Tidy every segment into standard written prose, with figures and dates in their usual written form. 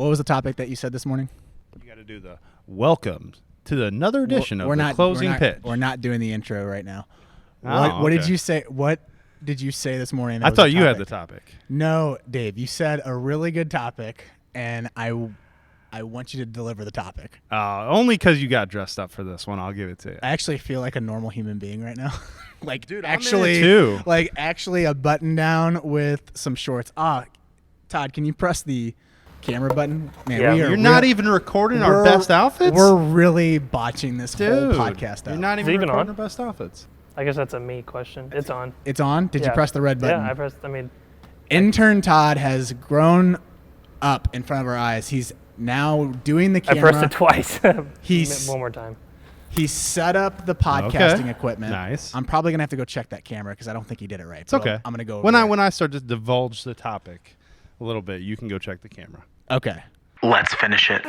What was the topic that you said this morning? You got to do the welcome to another edition of the closing pitch. We're not doing the intro right now. Oh, What okay. did you say? What did you say this morning? I thought you had the topic. No, Dave. You said a really good topic, and I want you to deliver the topic. Only because you got dressed up for this one. I'll give it to you. I actually feel like a normal human being right now. Like, dude, actually, I'm in it too. Like actually a button down with some shorts. Todd, can you press the camera button? Man, Yeah. You're not even recording our best outfits? We're really botching this whole podcast up. You're not even even recording on? our best outfits. I guess that's a me question. It's on. It's on? Did you Yeah. press the red button? Yeah, I pressed. I mean, Intern Todd has grown up in front of our eyes. He's now doing the camera. I pressed it twice. He's- one more time. He set up the podcasting Okay. equipment. Nice. I'm probably going to have to go check that camera because I don't think he did it right. It's okay. I'm going to go over when there. I start to divulge the topic a little bit, you can go check the camera. Okay. Let's finish it.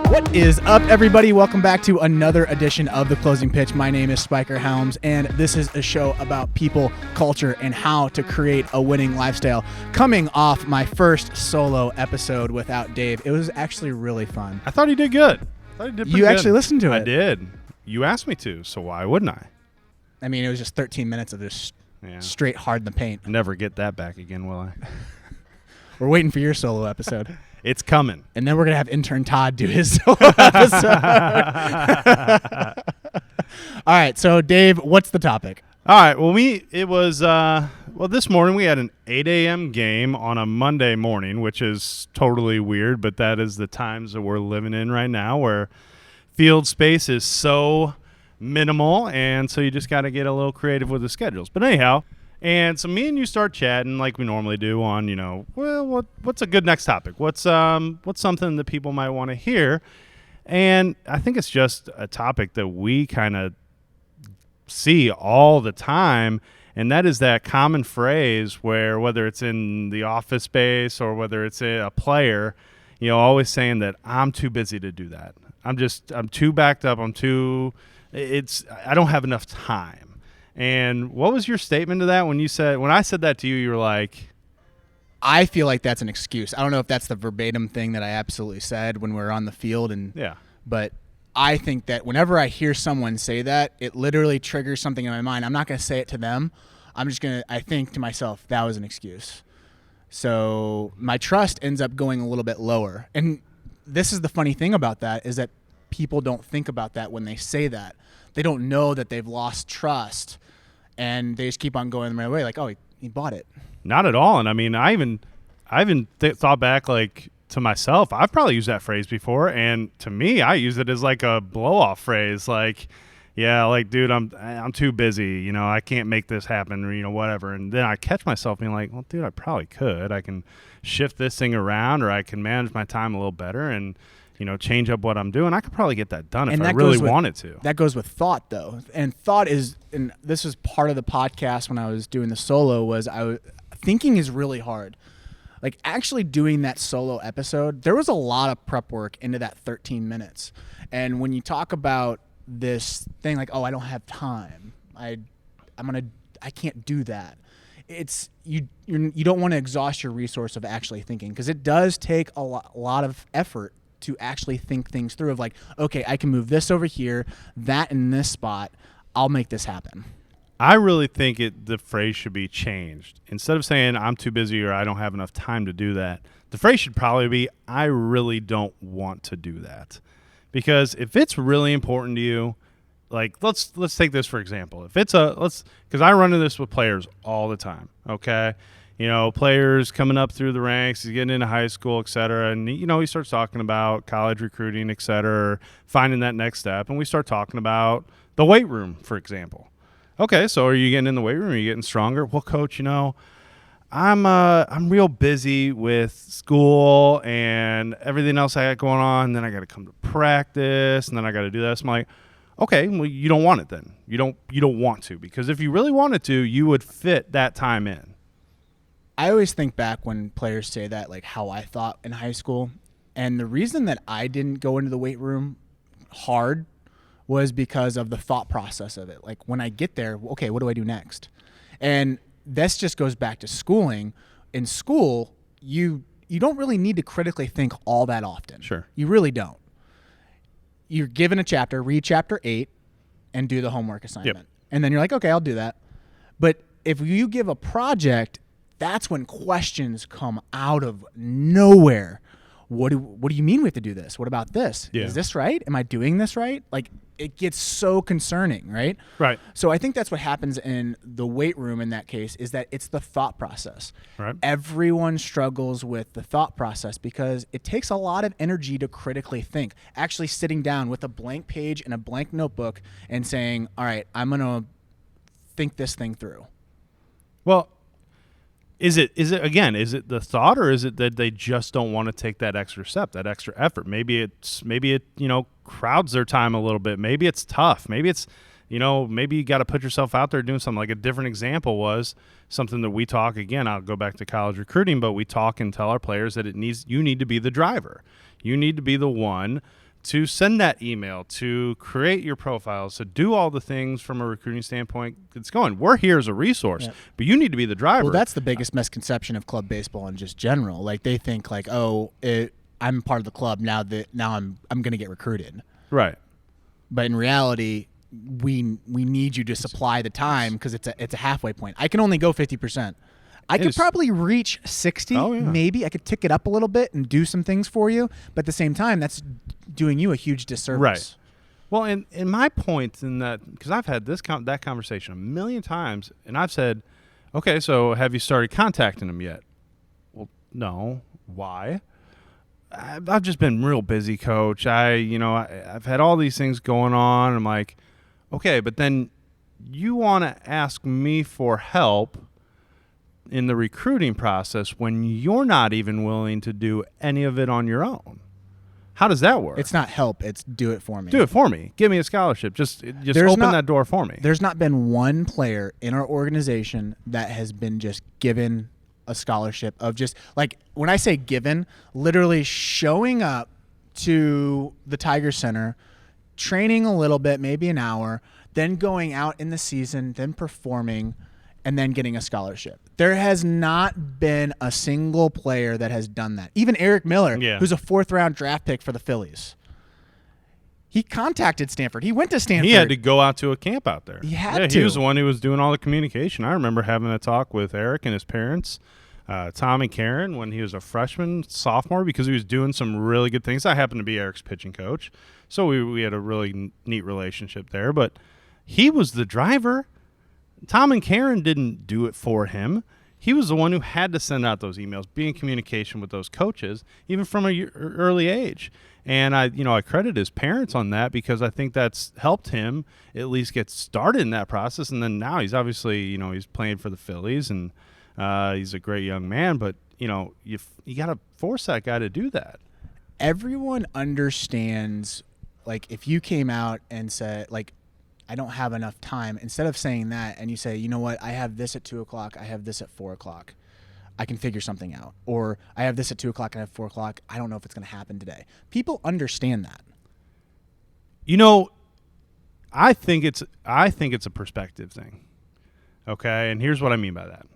What is up, everybody? Welcome back to another edition of The Closing Pitch. My name is Spiker Helms, and this is a show about people, culture, and how to create a winning lifestyle. Coming off my first solo episode without Dave, it was actually really fun. I thought he did good. I thought he did pretty You good. actually listened to it. I did. You asked me to, so why wouldn't I? I mean, it was just 13 minutes of just Yeah. straight hard in the paint. Never get that back again, will I? We're waiting for your solo episode. It's coming. And then we're going to have Intern Todd do his solo episode. All right. So, Dave, what's the topic? All right. Well, this morning we had an 8 a.m. game on a Monday morning, which is totally weird, but that is the times that we're living in right now where field space is so minimal, and so you just got to get a little creative with the schedules. But anyhow, and so me and you start chatting like we normally do on, what's a good next topic? What's something that people might want to hear? And I think it's just a topic that we kind of see all the time, and that is that common phrase where whether it's in the office space or whether it's a player, always saying that I'm too busy to do that. I'm too backed up. I don't have enough time. And what was your statement to that when I said that to you, you were like, I feel like that's an excuse. I don't know if that's the verbatim thing that I absolutely said when we were on the field. yeah. But I think that whenever I hear someone say that, it literally triggers something in my mind. I'm not going to say it to them. I think to myself, that was an excuse. So my trust ends up going a little bit lower. And this is the funny thing about that is that people don't think about that when they say that. They don't know that they've lost trust, and they just keep on going their way like, oh, he bought it. Not at all. And I mean, I even thought back like to myself. I've probably used that phrase before, and to me, I use it as like a blow-off phrase. Like, yeah, like, dude, I'm too busy. I can't make this happen, or whatever. And then I catch myself being like, well, dude, I probably could. I can shift this thing around, or I can manage my time a little better, and change up what I'm doing. I could probably get that done if I really wanted to. That goes with thought, though. And thought is, and this was part of the podcast when I was doing the solo, thinking is really hard. Like actually doing that solo episode, there was a lot of prep work into that 13 minutes. And when you talk about this thing like, oh, I don't have time, I can't do that. It's you don't want to exhaust your resource of actually thinking, because it does take a lot of effort to actually think things through of like, okay, I can move this over here, that in this spot, I'll make this happen. I really think the phrase should be changed. Instead of saying I'm too busy or I don't have enough time to do that, the phrase should probably be I really don't want to do that. Because if it's really important to you, like let's take this for example. If it's because I run into this with players all the time, okay? Players coming up through the ranks, he's getting into high school, et cetera. And, he starts talking about college recruiting, et cetera, or finding that next step. And we start talking about the weight room, for example. Okay, so are you getting in the weight room? Are you getting stronger? Well, coach, I'm real busy with school and everything else I got going on. And then I got to come to practice, and then I got to do this. I'm like, okay, well, you don't want it then. You don't want to, because if you really wanted to, you would fit that time in. I always think back when players say that, like how I thought in high school. And the reason that I didn't go into the weight room hard was because of the thought process of it. Like when I get there, okay, what do I do next? And this just goes back to schooling. In school, you don't really need to critically think all that often. Sure. You really don't. You're given a chapter, read chapter 8, and do the homework assignment. Yep. And then you're like, okay, I'll do that. But if you give a project, that's when questions come out of nowhere. What do you mean we have to do this? What about this? Yeah. Is this right? Am I doing this right? Like, it gets so concerning, right? Right. So I think that's what happens in the weight room in that case, is that it's the thought process. Right. Everyone struggles with the thought process because it takes a lot of energy to critically think. Actually sitting down with a blank page and a blank notebook and saying, all right, I'm going to think this thing through. Well, is it the thought, or is it that they just don't want to take that extra step, that extra effort? Maybe it crowds their time a little bit. Maybe it's tough. Maybe it's maybe you got to put yourself out there doing something. Like a different example was something that we talk, again, I'll go back to college recruiting, but we talk and tell our players that you need to be the driver. You need to be the one to send that email, to create your profiles, to do all the things from a recruiting standpoint. It's going. We're here as a resource, but you need to be the driver. Well, that's the biggest misconception of club baseball in just general. Like, they think like, I'm part of the club now I'm going to get recruited. Right. But in reality, we need you to supply the time because it's a halfway point. I can only go 50%. I could probably reach 60. Oh, yeah. Maybe I could tick it up a little bit and do some things for you. But at the same time, that's doing you a huge disservice. Right. Well, and my point in that, because I've had that conversation a million times, and I've said, okay, so have you started contacting them yet? Well, no. Why? I've just been real busy, coach. I've had all these things going on. I'm like, okay, but then you want to ask me for help in the recruiting process when you're not even willing to do any of it on your own. How does that work? It's not help. It's do it for me. Do it for me. Give me a scholarship. Just open that door for me. There's not been one player in our organization that has been just given a scholarship of just, like, when I say given, literally showing up to the Tiger Center, training a little bit, maybe an hour, then going out in the season, then performing, and then getting a scholarship. There has not been a single player that has done that. Even Eric Miller, who's a 4th-round draft pick for the Phillies. He contacted Stanford. He went to Stanford. He had to go out to a camp out there. He had to. He was the one who was doing all the communication. I remember having a talk with Eric and his parents, Tom and Karen, when he was a freshman, sophomore, because he was doing some really good things. I happened to be Eric's pitching coach, so we had a really neat relationship there. But he was the driver. Tom and Karen didn't do it for him. He was the one who had to send out those emails, be in communication with those coaches, even from an early age. And I credit his parents on that, because I think that's helped him at least get started in that process. And then now he's obviously, he's playing for the Phillies, and he's a great young man. But you got to force that guy to do that. Everyone understands, like, if you came out and said, like, I don't have enough time, instead of saying that and you say, you know what, I have this at 2 o'clock, I have this at 4 o'clock, I can figure something out. Or I have this at 2 o'clock and I have 4 o'clock, I don't know if it's going to happen today. People understand that. I think it's a perspective thing. Okay, and here's what I mean by that.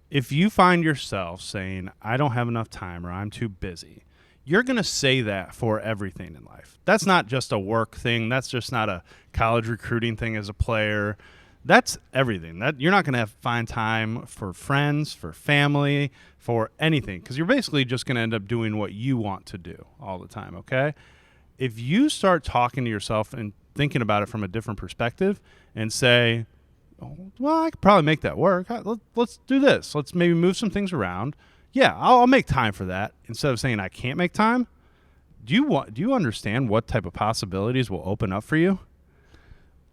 If you find yourself saying, I don't have enough time, or I'm too busy, you're going to say that for everything in life. That's not just a work thing. That's just not a college recruiting thing as a player. That's everything. That you're not going to find time for friends, for family, for anything, because you're basically just going to end up doing what you want to do all the time, okay? If you start talking to yourself and thinking about it from a different perspective and say, oh, well, I could probably make that work. Let's do this. Let's maybe move some things around. Yeah, I'll make time for that. Instead of saying I can't make time, do you understand what type of possibilities will open up for you?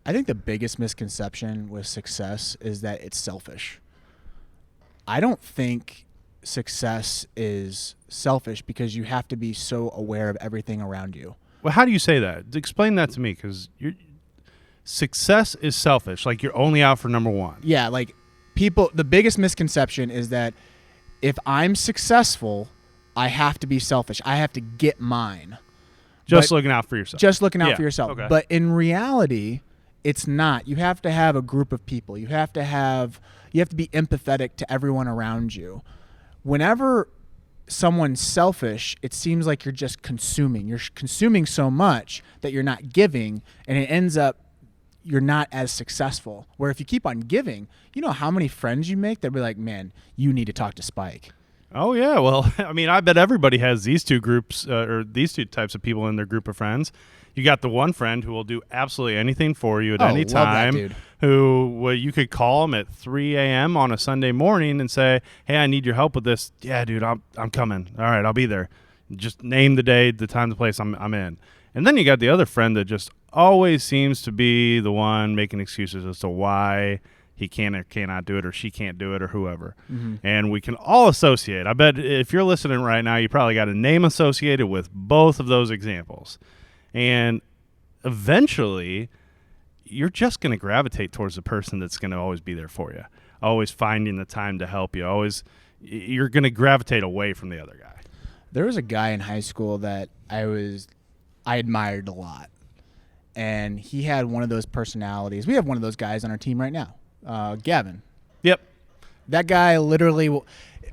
I think the biggest misconception with success is that it's selfish. I don't think success is selfish because you have to be so aware of everything around you. Well, how do you say that? Explain that to me, because success is selfish. Like, you're only out for number one. Yeah, like, the biggest misconception is that if I'm successful, I have to be selfish. I have to get mine. Looking out for yourself. Just looking out for yourself. Okay. But in reality, it's not. You have to have a group of people. You have to be empathetic to everyone around you. Whenever someone's selfish, it seems like you're just consuming. You're consuming so much that you're not giving, and it ends up you're not as successful. Where if you keep on giving, you know how many friends you make that'll be like, man, you need to talk to Spike. Oh, yeah. Well, I mean, I bet everybody has these two groups or these two types of people in their group of friends. You got the one friend who will do absolutely anything for you at any love that time, dude. who you could call him at 3 a.m. on a Sunday morning and say, hey, I need your help with this. Yeah, dude, I'm coming. All right, I'll be there. Just name the day, the time, the place I'm in. And then you got the other friend that just always seems to be the one making excuses as to why he can or cannot do it, or she can't do it, or whoever. Mm-hmm. And we can all associate. I bet if you're listening right now, you probably got a name associated with both of those examples. And eventually, you're just going to gravitate towards the person that's going to always be there for you, always finding the time to help you. You're going to gravitate away from the other guy. There was a guy in high school that I admired a lot. And he had one of those personalities. We have one of those guys on our team right now. Gavin. Yep. That guy literally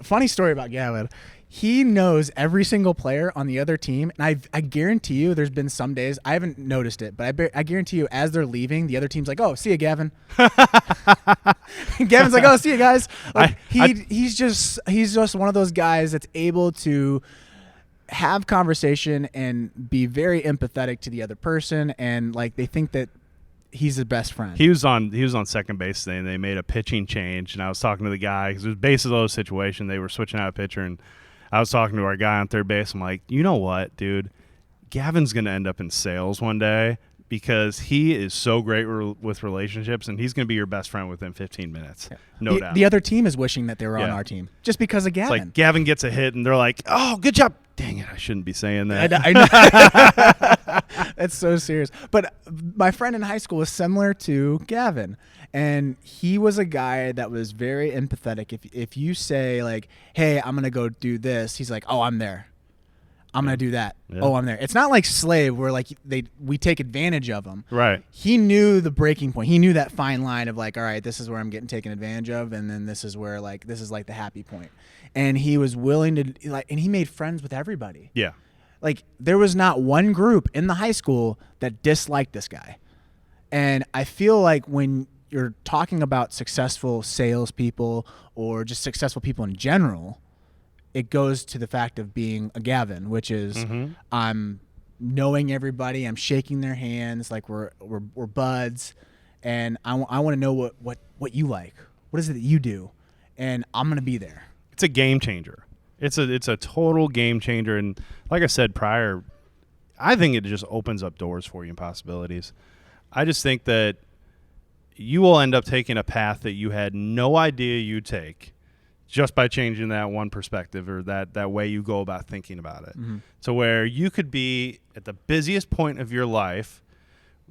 funny story about Gavin. He knows every single player on the other team, and I guarantee you there's been some days, I haven't noticed it, but I guarantee you as they're leaving, the other team's like, oh, see you, Gavin. Gavin's like, oh, see you guys. Like, he's just one of those guys that's able to have conversation and be very empathetic to the other person, and like they think that he's the best friend. He was on second base today, and they made a pitching change. And I was talking to the guy because it was base of those situation. They were switching out a pitcher, and I was talking to our guy on third base. I'm like, you know what, dude? Gavin's going to end up in sales one day because he is so great with relationships, and he's going to be your best friend within 15 minutes. Yeah. No doubt. The other team is wishing that they were on our team just because of Gavin. It's like Gavin gets a hit, and they're like, oh, good job. Dang it, I shouldn't be saying that. I know. That's so serious. But my friend in high school was similar to Gavin, and he was a guy that was very empathetic. If you say, like, hey, I'm going to go do this, he's like, oh, I'm there. I'm going to do that. Yeah. Oh, I'm there. It's not like Slave where like we take advantage of him. Right. He knew the breaking point. He knew that fine line of like, all right, this is where I'm getting taken advantage of, and then this is where like this is like the happy point. And he was willing to like, and he made friends with everybody. Yeah. Like there was not one group in the high school that disliked this guy. And I feel like when you're talking about successful salespeople or just successful people in general, it goes to the fact of being a Gavin, which is I'm knowing everybody, I'm shaking their hands, like we're buds, and I want to know what you like. What is it that you do? And I'm going to be there. It's a game changer. It's a total game changer, and like I said prior, I think it just opens up doors for you and possibilities. I just think that you will end up taking a path that you had no idea you'd take just by changing that one perspective or that way you go about thinking about it. Mm-hmm. So where you could be at the busiest point of your life,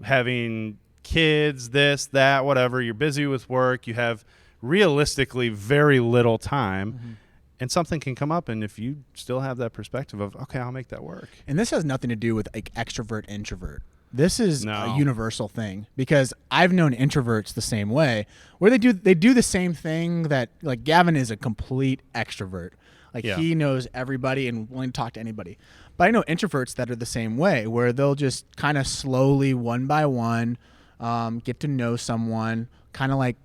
having kids, this, that, whatever, you're busy with work, you have realistically very little time, and something can come up, and if you still have that perspective of, okay, I'll make that work. And this has nothing to do with like extrovert, introvert. This is a universal thing, because I've known introverts the same way, where they do the same thing that, like, Gavin is a complete extrovert. Like, he knows everybody and willing to talk to anybody. But I know introverts that are the same way, where they'll just kind of slowly, one by one, get to know someone, kind of like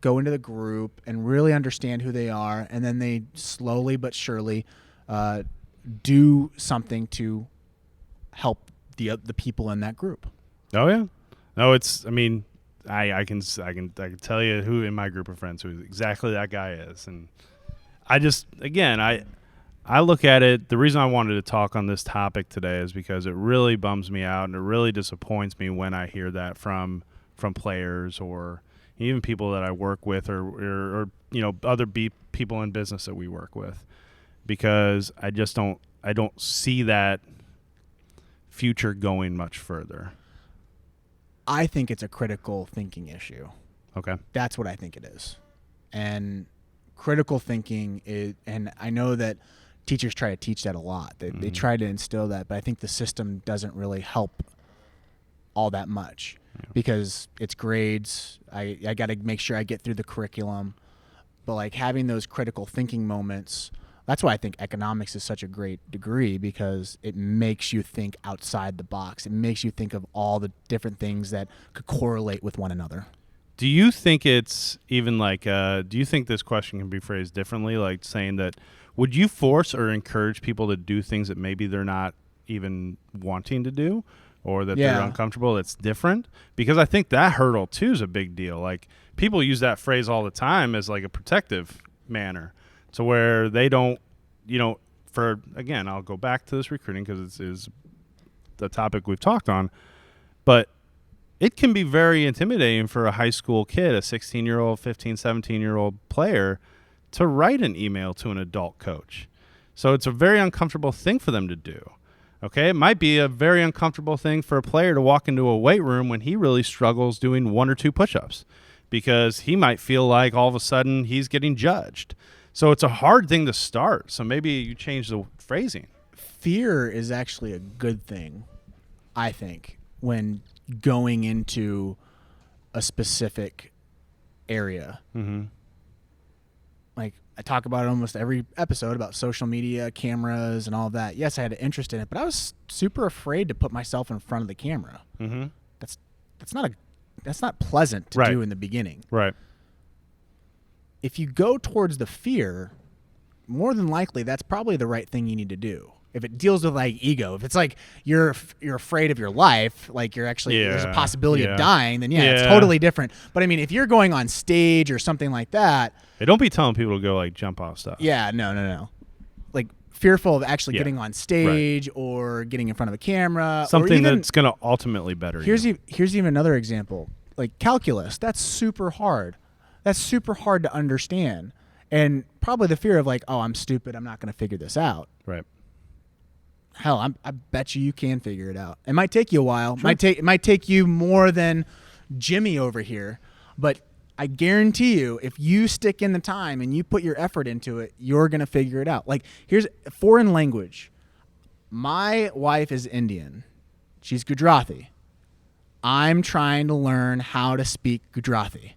go into the group and really understand who they are, and then they slowly but surely do something to help the people in that group. Oh yeah, no, it's. I mean, I can tell you who in my group of friends who exactly that guy is, and I just I look at it. The reason I wanted to talk on this topic today is because it really bums me out and it really disappoints me when I hear that from players or even people that I work with or you know other people in business that we work with, because I don't see that future going much further. I think it's a critical thinking issue. Okay. That's what I think it is. And critical thinking is, and I know that teachers try to teach that a lot. They try to instill that, but I think the system doesn't really help all that much because it's grades. I got to make sure I get through the curriculum. But like having those critical thinking moments, that's why I think economics is such a great degree, because it makes you think outside the box. It makes you think of all the different things that could correlate with one another. Do you think it's even like, do you think this question can be phrased differently? Like saying that, would you force or encourage people to do things that maybe they're not even wanting to do, or that they're uncomfortable? It's different, because I think that hurdle too is a big deal. Like people use that phrase all the time as like a protective manner, to where they don't, for, again, I'll go back to this recruiting because it's the topic we've talked on, but it can be very intimidating for a high school kid, a 16-year-old, 15, 17-year-old player, to write an email to an adult coach. So it's a very uncomfortable thing for them to do. Okay, it might be a very uncomfortable thing for a player to walk into a weight room when he really struggles doing 1 or 2 push-ups, because he might feel like all of a sudden he's getting judged. So it's a hard thing to start. So maybe you change the phrasing. Fear is actually a good thing, I think, when going into a specific area. Mm-hmm. Like I talk about it almost every episode about social media, cameras, and all that. Yes, I had an interest in it, but I was super afraid to put myself in front of the camera. Mm-hmm. That's not pleasant to do in the beginning. Right. If you go towards the fear, more than likely that's probably the right thing you need to do. If it deals with like ego, if it's like you're afraid of your life, like you're actually there's a possibility of dying, then it's totally different. But I mean, if you're going on stage or something like that, hey, don't be telling people to go like jump off stuff. Yeah, no. Like fearful of actually getting on stage or getting in front of a camera, something that's going to ultimately better you. Here's even another example, like calculus. That's super hard. That's super hard to understand, and probably the fear of like, oh, I'm stupid, I'm not going to figure this out. Right. Hell, I bet you can figure it out. It might take you a while. It might take you more than Jimmy over here, but I guarantee you, if you stick in the time and you put your effort into it, you're going to figure it out. Like, here's a foreign language. My wife is Indian. She's Gujarati. I'm trying to learn how to speak Gujarati.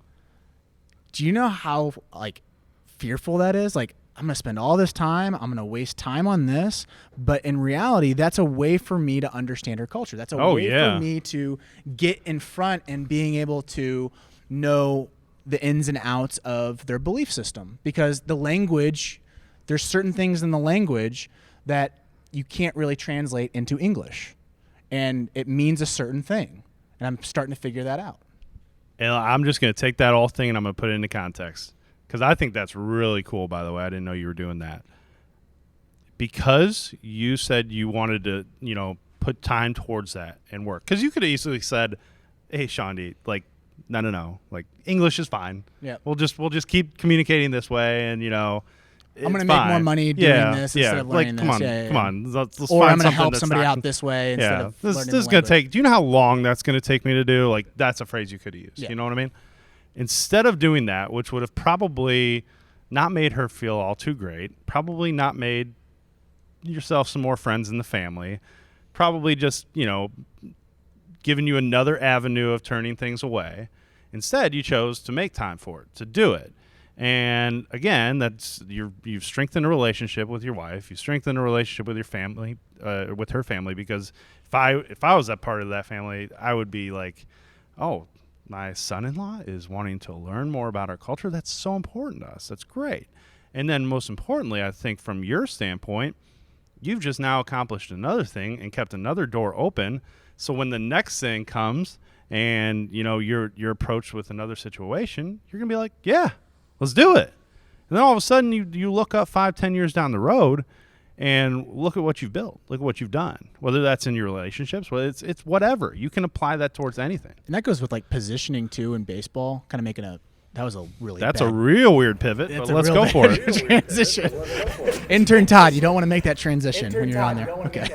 Do you know how, like, fearful that is? Like, I'm going to spend all this time. I'm going to waste time on this. But in reality, that's a way for me to understand her culture. That's a way for me to get in front and being able to know the ins and outs of their belief system. Because the language, there's certain things in the language that you can't really translate into English. And it means a certain thing. And I'm starting to figure that out. And I'm just going to take that whole thing and I'm going to put it into context. Because I think that's really cool, by the way. I didn't know you were doing that. Because you said you wanted to, put time towards that and work. Because you could have easily said, hey, Shandi, like, no. Like, English is fine. Yeah. We'll just keep communicating this way and, I'm going to make more money doing this instead of learning come this. Come on. Let's or find I'm going to help that's somebody not out this way instead of learning this is the going to language. take, do you know how long that's going to take me to do? Like, that's a phrase you could use. Yeah. You know what I mean? Instead of doing that, which would have probably not made her feel all too great, probably not made yourself some more friends in the family, probably just, giving you another avenue of turning things away. Instead, you chose to make time for it, to do it. And again, that's you've strengthened a relationship with your wife. You've strengthened a relationship with your family, with her family. Because if I was that part of that family, I would be like, oh, my son-in-law is wanting to learn more about our culture. That's so important to us. That's great. And then most importantly, I think from your standpoint, you've just now accomplished another thing and kept another door open. So when the next thing comes and you're approached with another situation, you're gonna be like, yeah, let's do it. And then all of a sudden you look up 5-10 years down the road and look at what you've built, look at what you've done, whether that's in your relationships, whether it's whatever. You can apply that towards anything. And that goes with like positioning too in baseball, kind of making that was a real weird pivot, but let's go for it. Transition. Intern Todd, you don't want to make that transition when you're on there. Okay.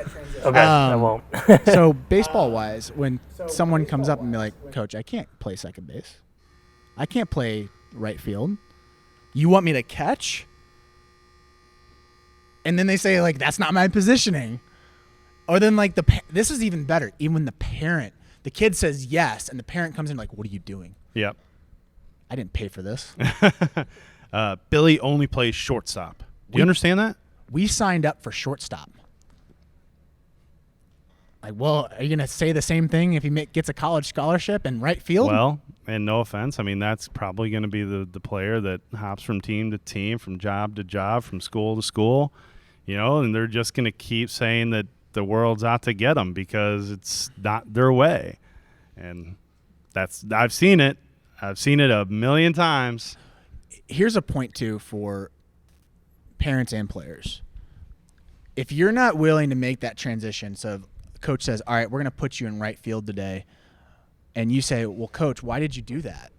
Okay, I won't. So baseball wise, when someone comes up and be like, Coach, I can't play second base. I can't play right field. You want me to catch? And then they say, like, that's not my positioning. Or then, like, this is even better. Even the parent The kid says yes, and the parent comes in like, what are you doing? Yep. I didn't pay for this. Billy only plays shortstop. Do you understand that? We signed up for shortstop. Like, well, are you going to say the same thing if he gets a college scholarship in right field? Well, and no offense, I mean, that's probably going to be the player that hops from team to team, from job to job, from school to school, and they're just going to keep saying that the world's out to get them because it's not their way. And I've seen it. I've seen it a million times. Here's a point, too, for parents and players. If you're not willing to make that transition, so coach says, all right, we're going to put you in right field today, and you say, well, coach, why did you do that?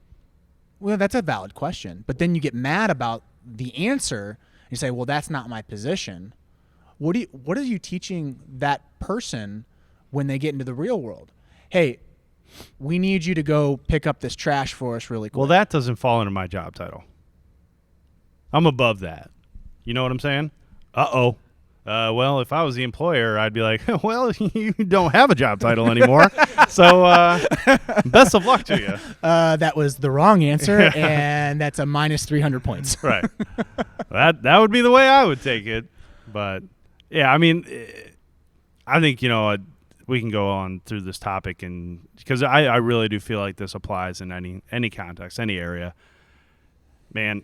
Well, that's a valid question. But then you get mad about the answer. And you say, well, that's not my position. What are you teaching that person when they get into the real world? Hey, we need you to go pick up this trash for us really quick. Well, that doesn't fall into my job title. I'm above that. You know what I'm saying? Uh-oh. Well, if I was the employer, I'd be like, well, you don't have a job title anymore. So best of luck to you. That was the wrong answer, and that's a minus 300 points. Right. That would be the way I would take it. But, yeah, I mean, I think, we can go on through this topic, and because I really do feel like this applies in any context, any area. Man,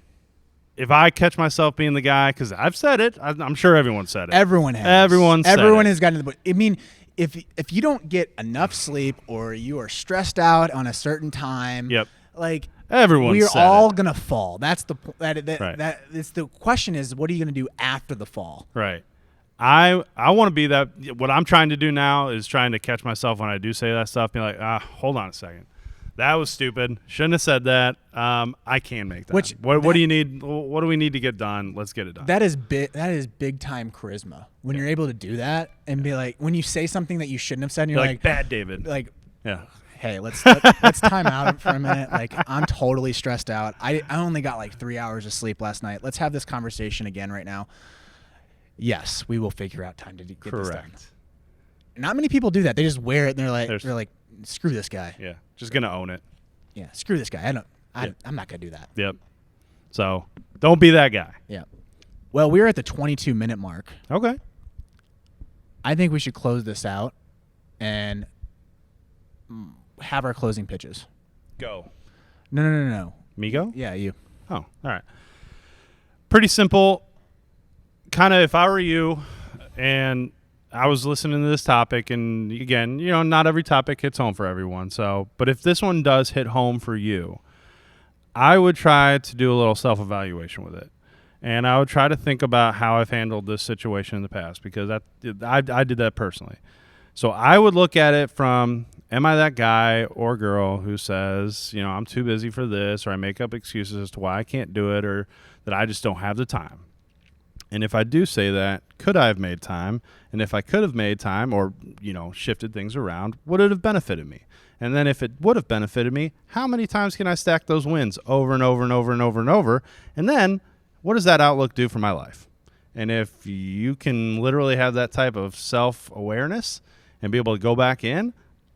if I catch myself being the guy, because I've said it, I'm sure everyone said it. Everyone has. Everyone has gotten to the point. I mean, if you don't get enough sleep or you are stressed out on a certain time, yep. Like everyone, we're all gonna fall. That's the Right. that. It's the question is, what are you gonna do after the fall? Right. I want to be that. What I'm trying to do now is trying to catch myself when I do say that stuff. Be like, hold on a second. That was stupid. Shouldn't have said that. I can make that. What do you need? What do we need to get done? Let's get it done. That is big time charisma when you're able to do that and be like, when you say something that you shouldn't have said, and you're like bad David. Like, yeah. Hey, let's time out for a minute. Like, I'm totally stressed out. I only got like 3 hours of sleep last night. Let's have this conversation again right now. Yes, we will figure out time to get this done. Not many people do that. They just wear it and they're like, screw this guy. Yeah, just gonna own it. Yeah, screw this guy. I'm not gonna do that. Yep. So don't be that guy. Yeah. Well, we're at the 22-minute mark. Okay. I think we should close this out and have our closing pitches. Go. No. Me go? Yeah, you. Oh, all right. Pretty simple. Kind of, if I were you and I was listening to this topic, and again, not every topic hits home for everyone. So, but if this one does hit home for you, I would try to do a little self-evaluation with it. And I would try to think about how I've handled this situation in the past, because I did that personally. So I would look at it from, am I that guy or girl who says, I'm too busy for this, or I make up excuses as to why I can't do it, or that I just don't have the time? And if I do say that, could I have made time? And if I could have made time or, shifted things around, would it have benefited me? And then if it would have benefited me, how many times can I stack those wins over and over and over and over and over? And then what does that outlook do for my life? And if you can literally have that type of self-awareness and be able to go back in,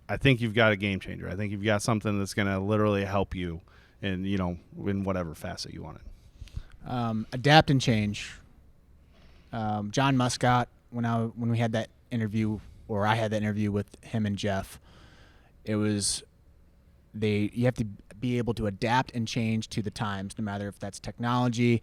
I think you've got a game changer. I think you've got something that's going to literally help you in, in whatever facet you want it. Adapt and change. John Muscott, when we had that interview, or I had that interview with him and Jeff, it was you have to be able to adapt and change to the times, no matter if that's technology.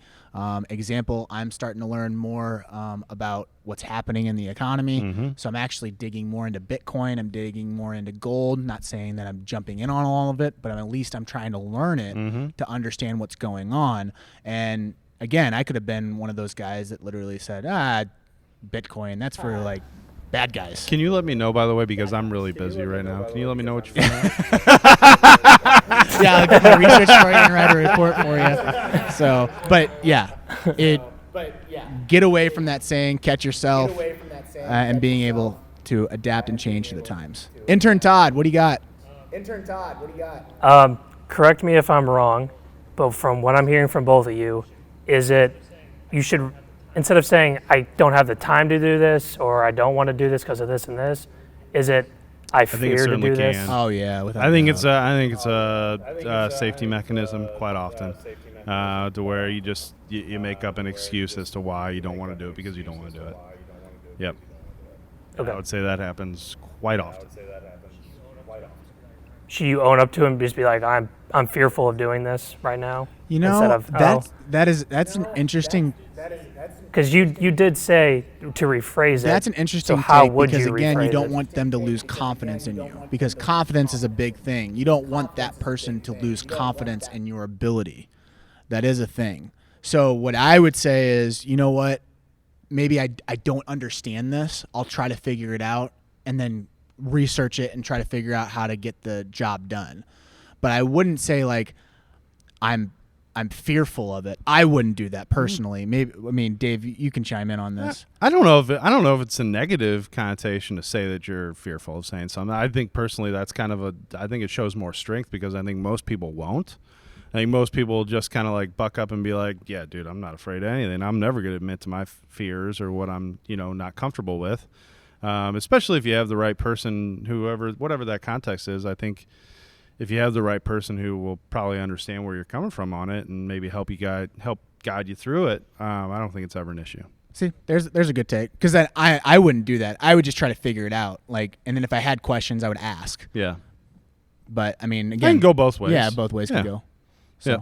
Example, I'm starting to learn more about what's happening in the economy. Mm-hmm. So I'm actually digging more into Bitcoin. I'm digging more into gold. Not saying that I'm jumping in on all of it, but at least I'm trying to learn it to understand what's going on. And again, I could have been one of those guys that literally said, Bitcoin, that's for like bad guys. Can you let me know, by the way, because I'm really busy right now. Can you let me know what you found out? Yeah, I'll get my research for you and write a report for you. So, but yeah, get away from that saying, catch yourself, and being able to adapt and change to the times. Intern Todd, what do you got? Correct me if I'm wrong, but from what I'm hearing from both of you, is it you should, instead of saying I don't have the time to do this or I don't want to do this because of this and this, is it I think it fear to certainly do this. can. Oh yeah, without I think doubt. it's a safety mechanism quite often, to where you make up an excuse as to why you don't want to do it because you don't want to do it. Yep. Okay. I would say that happens quite often. Should you own up to it and just be like, I'm fearful of doing this right now? You know, Instead of, that's an interesting. Because you did say to rephrase it. That's an interesting so how take would because you again, you rephrase don't it? want them to lose confidence in you because confidence is a big thing. You don't want that person to lose confidence in your ability. That is a thing. So what I would say is, you know what? Maybe I don't understand this. I'll try to figure it out and then research it and try to figure out how to get the job done. But I wouldn't say like I'm fearful of it. I wouldn't do that personally. Maybe Dave, you can chime in on this. I don't know if it's a negative connotation to say that you're fearful of saying something. I think personally that's I think it shows more strength because I think most people won't. I think most people just kind of like buck up and be like, yeah, dude, I'm not afraid of anything. I'm never going to admit to my fears or what I'm, not comfortable with. Especially if you have the right person, whatever that context is. I think if you have the right person who will probably understand where you're coming from on it and maybe help guide you through it, I don't think it's ever an issue. See, there's a good take because then I wouldn't do that. I would just try to figure it out. And then if I had questions, I would ask. Yeah. But again, it can go both ways. Yeah, both ways can go. So. Yeah.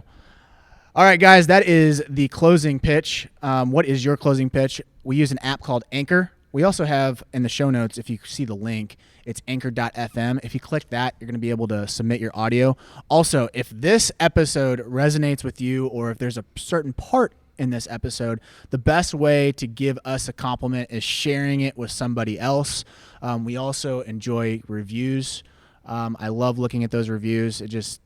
All right, guys, that is the closing pitch. What is your closing pitch? We use an app called Anchor. We also have in the show notes, if you see the link, it's anchor.fm. If you click that, you're going to be able to submit your audio. Also, if this episode resonates with you or if there's a certain part in this episode, the best way to give us a compliment is sharing it with somebody else. We also enjoy reviews. I love looking at those reviews. It just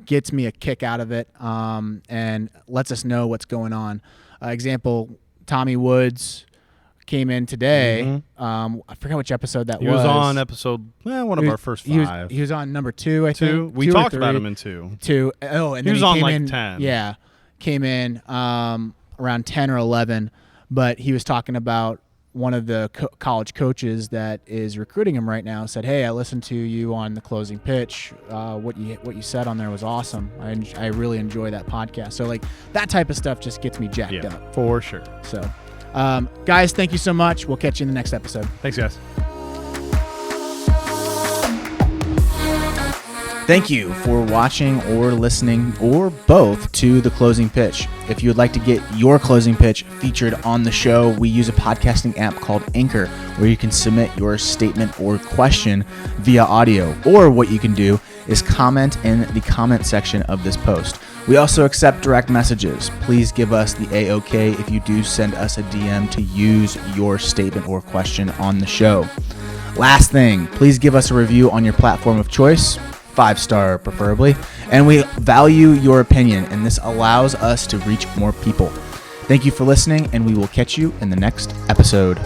gets me a kick out of it and lets us know what's going on. Example, Tommy Woods came in today. I forgot which episode that was. He was on episode, one of our first 5. He was on number 2, I think. We talked about him in 2. 2. Oh, and he then was on came like in, 10. Yeah, came in around 10 or 11, but he was talking about one of the college coaches that is recruiting him right now said, "Hey, I listened to you on the closing pitch. What you said on there was awesome. I really enjoy that podcast." So like that type of stuff just gets me jacked up. For sure. So, guys, thank you so much. We'll catch you in the next episode. Thanks, guys. Thank you for watching or listening or both to The Closing Pitch. If you would like to get your closing pitch featured on the show, we use a podcasting app called Anchor where you can submit your statement or question via audio. Or what you can do is comment in the comment section of this post. We also accept direct messages. Please give us the A-OK if you do send us a DM to use your statement or question on the show. Last thing, please give us a review on your platform of choice. 5-star preferably, and we value your opinion, and this allows us to reach more people. Thank you for listening, and we will catch you in the next episode.